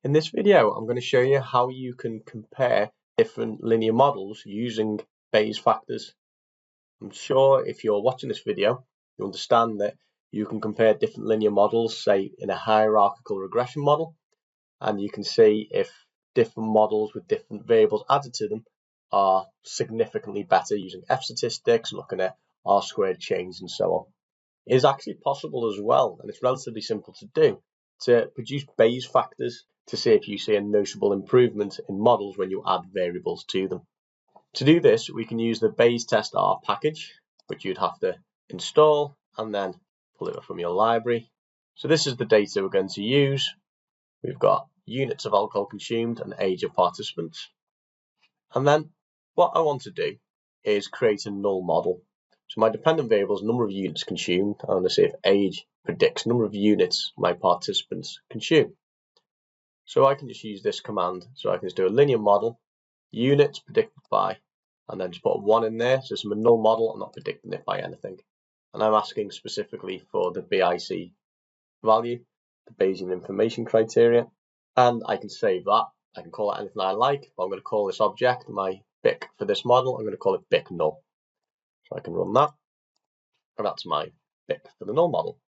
In this video, I'm going to show you how you can compare different linear models using Bayes factors. I'm sure if you're watching this video, you understand that you can compare different linear models, say in a hierarchical regression model, and you can see if different models with different variables added to them are significantly better using f-statistics, looking at r-squared change and so on. It is actually possible as well, and it's relatively simple to do, to produce Bayes factors to see if you see a noticeable improvement in models when you add variables to them. To do this, we can use the Bayes test R package, which you'd have to install and then pull it from your library. So this is the data we're going to use. We've got units of alcohol consumed and age of participants. And then what I want to do is create a null model. So my dependent variable is number of units consumed. I want to see if age predicts number of units my participants consume. So I can just use this command. So I can just do a linear model, units predicted by, and then just put a 1 in there. So it's a null model. I'm not predicting it by anything. And I'm asking specifically for the BIC value, the Bayesian information criteria. And I can save that. I can call it anything I like, but I'm going to call this object, my BIC for this model, I'm going to call it BIC null. So I can run that. And that's my BIC for the null model.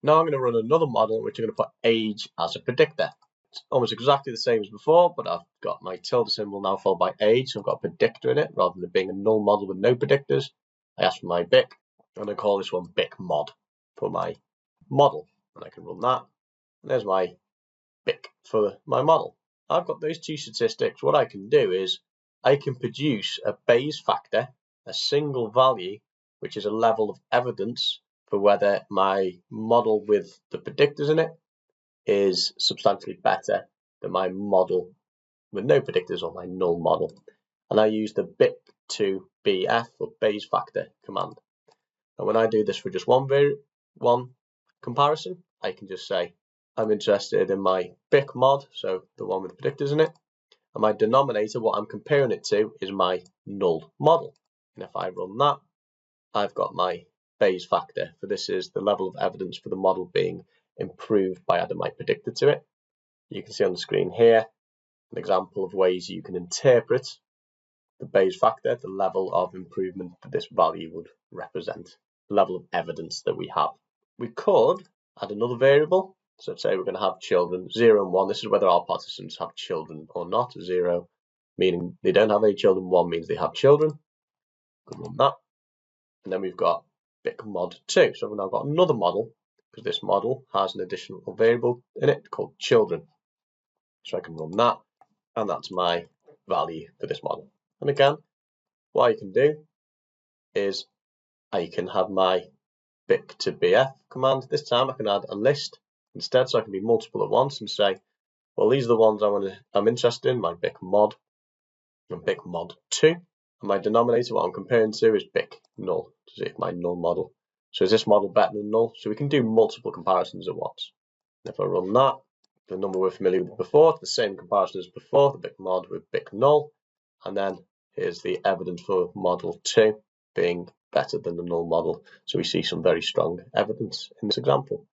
Now I'm going to run another model, which I'm going to put age as a predictor. It's almost exactly the same as before, but I've got my tilde symbol now followed by age, so I've got a predictor in it rather than it being a null model with no predictors. I ask for my BIC. I'm going to call this one BIC mod for my model, and I can run that. And there's my BIC for my model. I've got those two statistics. What I can do is I can produce a Bayes factor, a single value, which is a level of evidence for whether my model with the predictors in it is substantially better than my model with no predictors or my null model. And I use the BIC to BF or Bayes factor command. And when I do this for just one comparison, I can just say I'm interested in my BIC mod, so the one with predictors in it, and my denominator, what I'm comparing it to, is my null model. And if I run that, I've got my Bayes factor. For this is the level of evidence for the model being improved by adding my predictor to it. You can see on the screen here an example of ways you can interpret the Bayes factor, the level of improvement that this value would represent, the level of evidence that we have. We could add another variable. So say we're going to have children, 0 and 1. This is whether our participants have children or not. 0 meaning they don't have any children, 1 means they have children. Good on that. And then we've got BIC mod 2. So we've now got another model, because this model has an additional variable in it called children. So I can run that, and that's my value for this model. And again, what I can do is I can have my BIC to BF command. This time I can add a list instead, so I can be multiple at once and say, well, these are the ones I'm interested in, my BIC mod and BIC mod 2. And my denominator, what I'm comparing to, is BIC null, to see if my null model. So is this model better than null? So we can do multiple comparisons at once. And if I run that, the number we're familiar with before, the same comparison as before, the BIC mod with BIC null. And then here's the evidence for model 2 being better than the null model. So we see some very strong evidence in this example.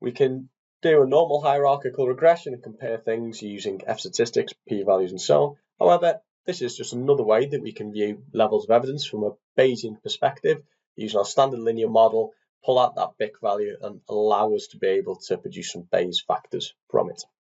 We can do a normal hierarchical regression and compare things using f-statistics, p-values and so on. However, this is just another way that we can view levels of evidence from a Bayesian perspective, using our standard linear model, pull out that BIC value and allow us to be able to produce some Bayes factors from it.